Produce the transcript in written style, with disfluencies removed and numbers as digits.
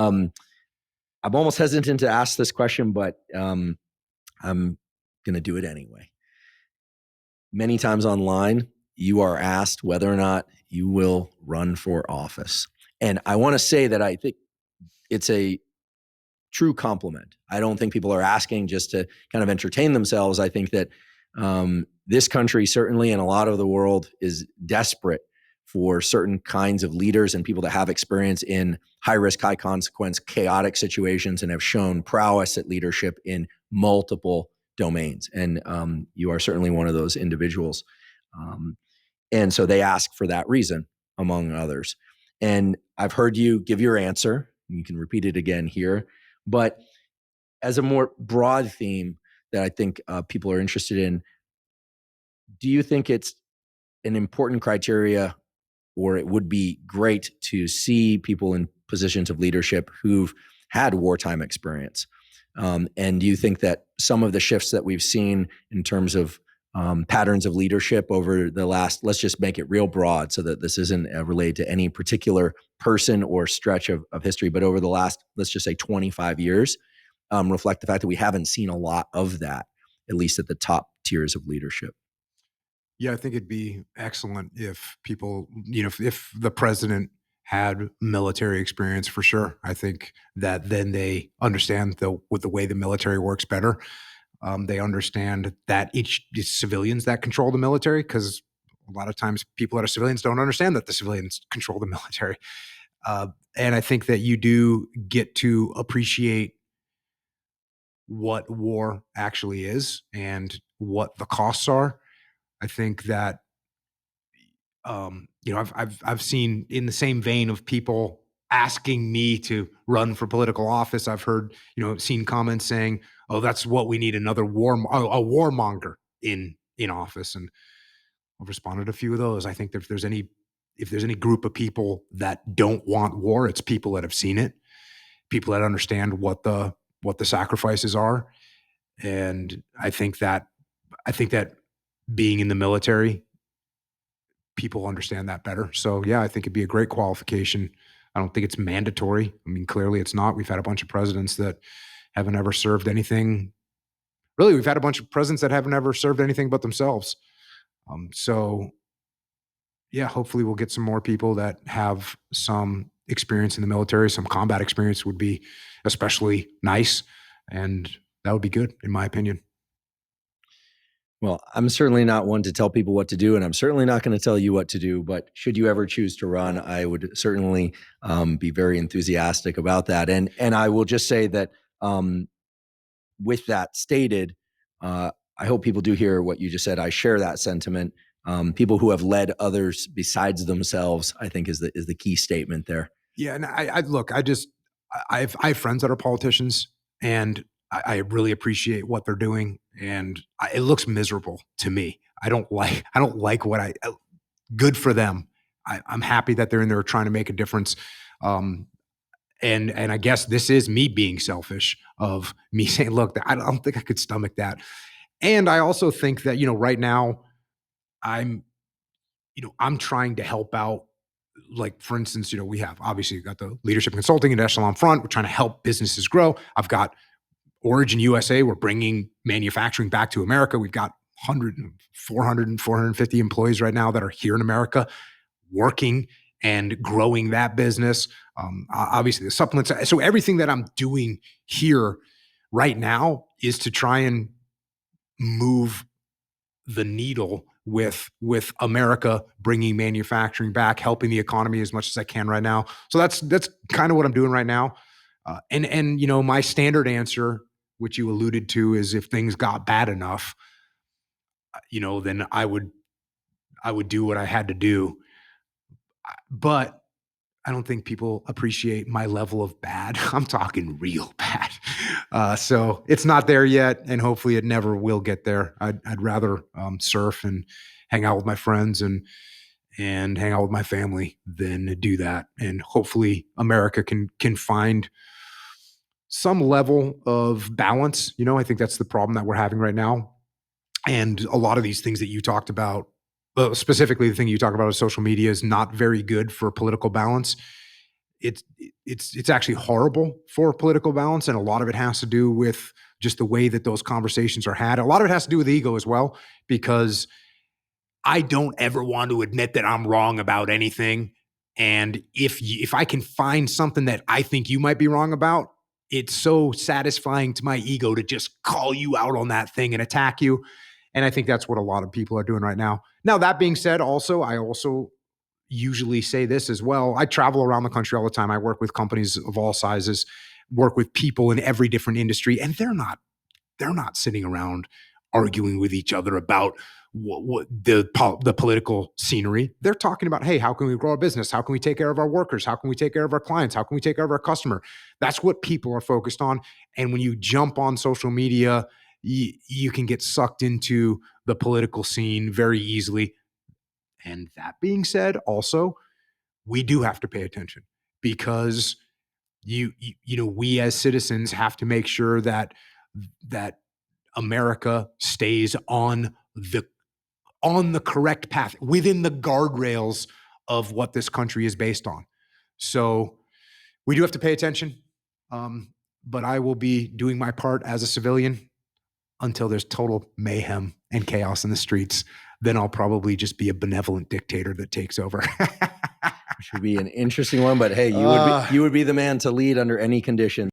Um, I'm almost hesitant to ask this question, but I'm going to do it anyway. Many times online, you are asked whether or not you will run for office. And I want to say that I think it's a true compliment. I don't think people are asking just to kind of entertain themselves. I think that this country certainly, and a lot of the world, is desperate for certain kinds of leaders and people that have experience in high risk, high consequence, chaotic situations and have shown prowess at leadership in multiple domains. And you are certainly one of those individuals. And so they ask for that reason, among others. And I've heard you give your answer. You can repeat it again here. But as a more broad theme that I think people are interested in, do you think it's an important criteria, or it would be great to see people in positions of leadership who've had wartime experience? And do you think that some of the shifts that we've seen in terms of patterns of leadership over the last, let's just make it real broad so that this isn't related to any particular person or stretch of history, but over the last, let's just say 25 years, reflect the fact that we haven't seen a lot of that, at least at the top tiers of leadership? Yeah, I think it'd be excellent if people, if the president had military experience for sure. I think that then they understand with the way the military works better. They understand that it's civilians that control the military, because a lot of times people that are civilians don't understand that the civilians control the military. And I think that you do get to appreciate what war actually is and what the costs are. I think that I've seen, in the same vein of people asking me to run for political office, I've heard, seen comments saying, "Oh, that's what we need, another a warmonger in office." And I've responded to a few of those. I think that if there's any group of people that don't want war, it's people that have seen it, people that understand what the sacrifices are. And I think that being in the military, people understand that better. So yeah, I think it'd be a great qualification. I don't think it's mandatory. I mean, clearly it's not. We've had a bunch of presidents that haven't ever served anything. Really, we've had a bunch of presidents that haven't ever served anything but themselves. So yeah, hopefully we'll get some more people that have some experience in the military. Some combat experience would be especially nice, and that would be good, in my opinion. Well, I'm certainly not one to tell people what to do, and I'm certainly not going to tell you what to do. But should you ever choose to run, I would certainly be very enthusiastic about that. And I will just say that with that stated, I hope people do hear what you just said. I share that sentiment. People who have led others besides themselves, I think, is the key statement there. Yeah, and I look, I have friends that are politicians, and I really appreciate what they're doing, and it looks miserable to me. I don't like what good for them. I'm happy that they're in there trying to make a difference. Um, and I guess this is me being selfish, of me saying, look, I don't think I could stomach that. And I also think that, right now I'm, I'm trying to help out. Like, for instance, we have obviously got the leadership consulting and Echelon Front. We're trying to help businesses grow. I've got Origin USA. We're bringing manufacturing back to America. We've got 100, 400, 450 employees right now that are here in America working and growing that business. Obviously, the supplements. So everything that I'm doing here right now is to try and move the needle with America, bringing manufacturing back, helping the economy as much as I can right now. So that's kind of what I'm doing right now. And my standard answer, which you alluded to, is if things got bad enough, then I would do what I had to do. But I don't think people appreciate my level of bad. I'm talking real bad. So it's not there yet, and hopefully it never will get there. I'd rather surf and hang out with my friends and hang out with my family than do that. And hopefully America can find some level of balance. I think that's the problem that we're having right now. And a lot of these things that you talked about, specifically the thing you talk about is social media, is not very good for political balance. it's actually horrible for political balance, and a lot of it has to do with just the way that those conversations are had. A lot of it has to do with ego as well, because I don't ever want to admit that I'm wrong about anything. And if I can find something that I think you might be wrong about, it's so satisfying to my ego to just call you out on that thing and attack you. And I think that's what a lot of people are doing right now. Now, that being said, I also usually say this as well. I travel around the country all the time. I work with companies of all sizes, work with people in every different industry, and they're not sitting around arguing with each other about what the political scenery. They're talking about, hey, how can we grow our business? How can we take care of our workers? How can we take care of our clients? How can we take care of our customer? That's what people are focused on. And when you jump on social media, you can get sucked into the political scene very easily. And that being said, also, we do have to pay attention, because we as citizens have to make sure that America stays on the correct path within the guardrails of what this country is based on. So we do have to pay attention. But I will be doing my part as a civilian until there's total mayhem and chaos in the streets. Then I'll probably just be a benevolent dictator that takes over. Which would be an interesting one, but hey, you would be the man to lead under any condition.